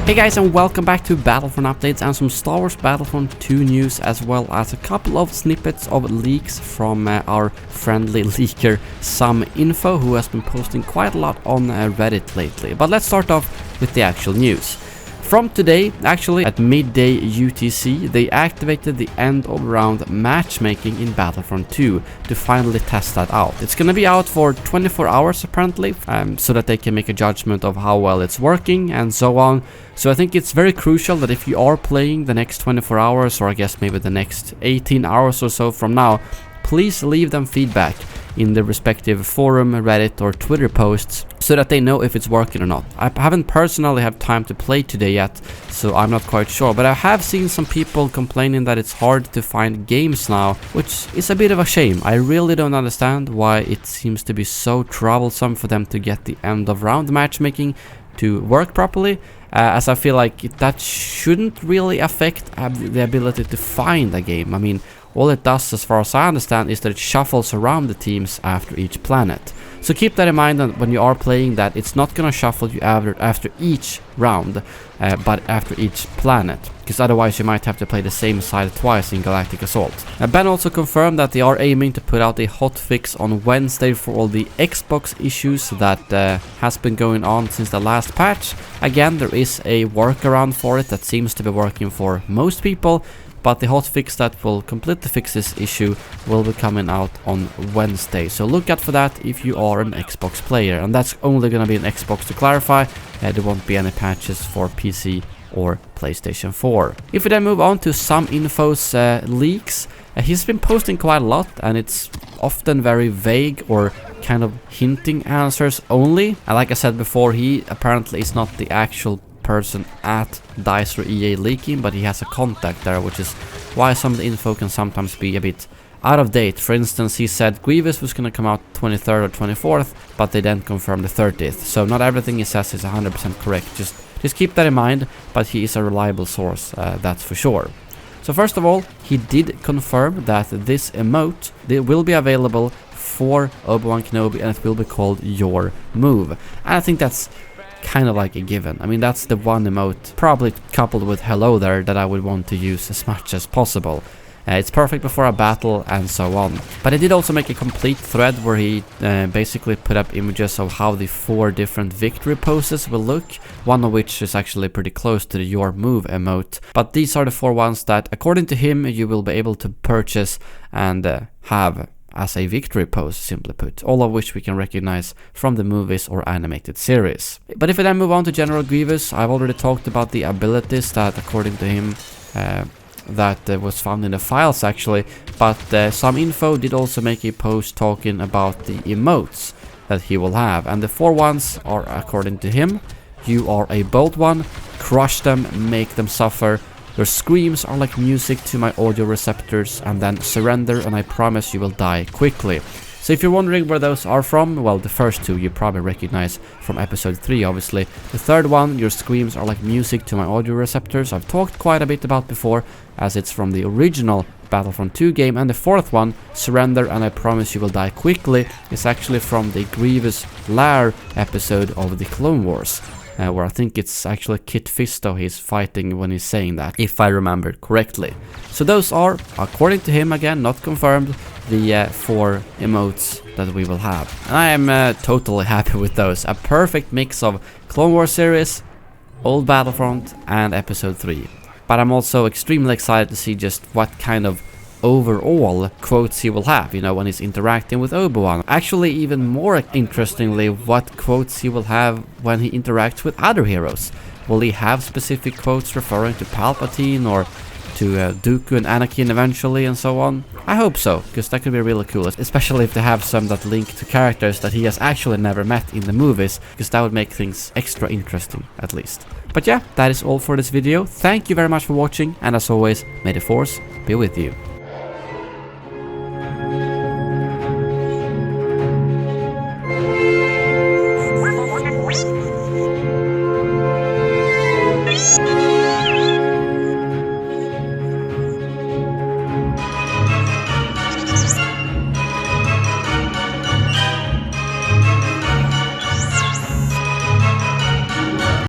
Hey guys, and welcome back to Battlefront updates and some Star Wars Battlefront 2 news, as well as a couple of snippets of leaks from our friendly leaker SomeInfo, who has been posting quite a lot on Reddit lately. But let's start off with the actual news. From today, actually at midday UTC, they activated the end of round matchmaking in Battlefront 2 to finally test that out. It's gonna be out for 24 hours apparently, so that they can make a judgment of how well it's working and so on. So I think it's very crucial that if you are playing the next 24 hours, or I guess maybe the next 18 hours or so from now, please leave them feedback in the respective forum, Reddit or Twitter posts, so that they know if it's working or not. I haven't personally had time to play today yet, so I'm not quite sure, but I have seen some people complaining that it's hard to find games now, which is a bit of a shame. I really don't understand why it seems to be so troublesome for them to get the end of round matchmaking to work properly, as I feel like that shouldn't really affect the ability to find a game. I mean, all it does, as far as I understand, is that it shuffles around the teams after each planet. So keep that in mind when you are playing, that it's not gonna shuffle you after each round, but after each planet, because otherwise you might have to play the same side twice in Galactic Assault. Ben also confirmed that they are aiming to put out a hotfix on Wednesday for all the Xbox issues that has been going on since the last patch. Again, there is a workaround for it that seems to be working for most people, but the hotfix that will completely fix this issue will be coming out on Wednesday. So look out for that if you are an Xbox player. And that's only going to be an Xbox, to clarify. There won't be any patches for PC or PlayStation 4. If we then move on to SomeInfo's leaks, he's been posting quite a lot, and it's often very vague or kind of hinting answers only. And like I said before, he apparently is not the actual person at DICE or EA leaking, but he has a contact there, which is why some of the info can sometimes be a bit out of date. For instance, he said Grievous was going to come out 23rd or 24th, but they then confirmed the 30th. So not everything he says is 100% correct. Just keep that in mind, but he is a reliable source, that's for sure. So first of all, he did confirm that this emote will be available for Obi-Wan Kenobi, and it will be called Your Move. And I think that's kind of like a given. I mean, that's the one emote, probably coupled with hello there, that I would want to use as much as possible. It's perfect before a battle and so on. But he did also make a complete thread where he basically put up images of how the 4 different victory poses will look, one of which is actually pretty close to the Your Move emote. But these are the 4 ones that, according to him, you will be able to purchase and have as a victory pose, simply put, all of which we can recognize from the movies or animated series. But if we then move on to General Grievous, I've already talked about the abilities that, according to him, that was found in the files actually, but SomeInfo did also make a post talking about the emotes that he will have, and the 4 ones are, according to him: you are a bold one, crush them, make them suffer, your screams are like music to my audio receptors, and then surrender and I promise you will die quickly. So if you're wondering where those are from, well, the first 2 you probably recognize from episode 3, obviously. The third one, your screams are like music to my audio receptors, I've talked quite a bit about before, as it's from the original Battlefront 2 game. And the 4th one, surrender and I promise you will die quickly, is actually from the Grievous Lair episode of the Clone Wars. Where I think it's actually Kit Fisto he's fighting when he's saying that, if I remember correctly. So those are, according to him, again, not confirmed, the 4 emotes that we will have. And I am totally happy with those. A perfect mix of Clone Wars series, old Battlefront, and episode 3. But I'm also extremely excited to see just what kind of overall quotes he will have, you know, when he's interacting with Obi-Wan. Actually, even more interestingly, what quotes he will have when he interacts with other heroes. Will he have specific quotes referring to Palpatine or to Dooku and Anakin eventually and so on? I hope so, because that could be really cool, especially if they have some that link to characters that he has actually never met in the movies, because that would make things extra interesting, at least. But yeah, that is all for this video. Thank you very much for watching, and as always, may the Force be with you.